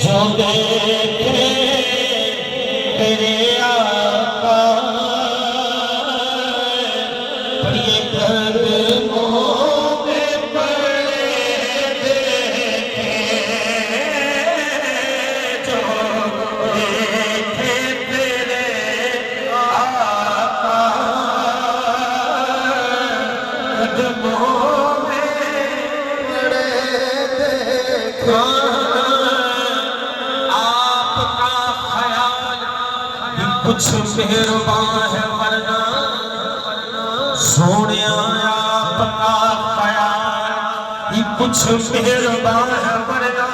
جو دیکھے تیرے آقا پڑھیے قدموں میں پڑے دیکھے جو دیکھے تیرے آقا قدموں میں پڑے دیکھے کچھ مہربان ہے ورنہ سونے آپ کا خیال ہی کچھ مہربان ہے ورنہ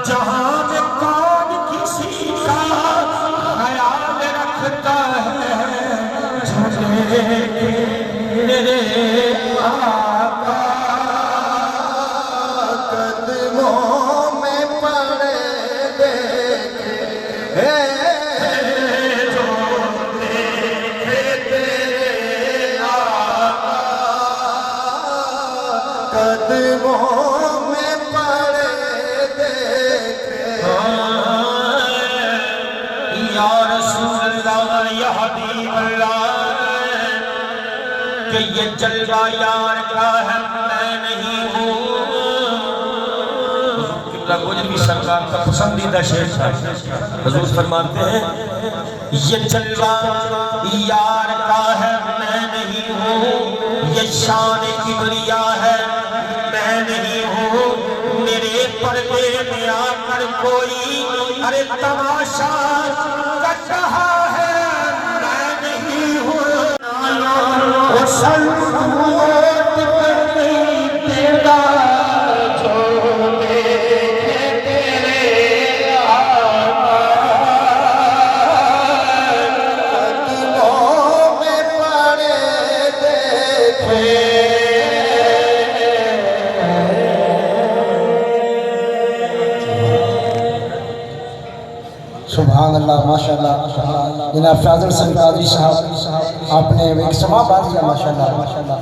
جہاں میں کون کسی کا خیال رکھتا ہے میرے آقا قدموں میں پڑے دیکھے قدموں میں پڑے دیکھے یا رسول اللہ یا حبیب اللہ کہ یہ جلوہ یار کا ہے میں نہیں ہوں قبلہ گوجری سرکار کا پسندیدہ شعر تھا حضور فرماتے ہیں یہ جلوہ یار کا ہے میں نہیں ہوں یہ شان کبریا ہے میں نہیں ہوں میرے پردے میں آ کر کوئی ارے تماشا کر رہا ہے میں نہیں ہوں وہ سلوٹ پر نہیں دیتا جو دیکھے تیرے آقا قدموں میں پڑے دیکھے سبحان اللہ ماشاءاللہ جناب فاضل حسین قادری صاحب آپ نے ایک سما بات کیا ماشاءاللہ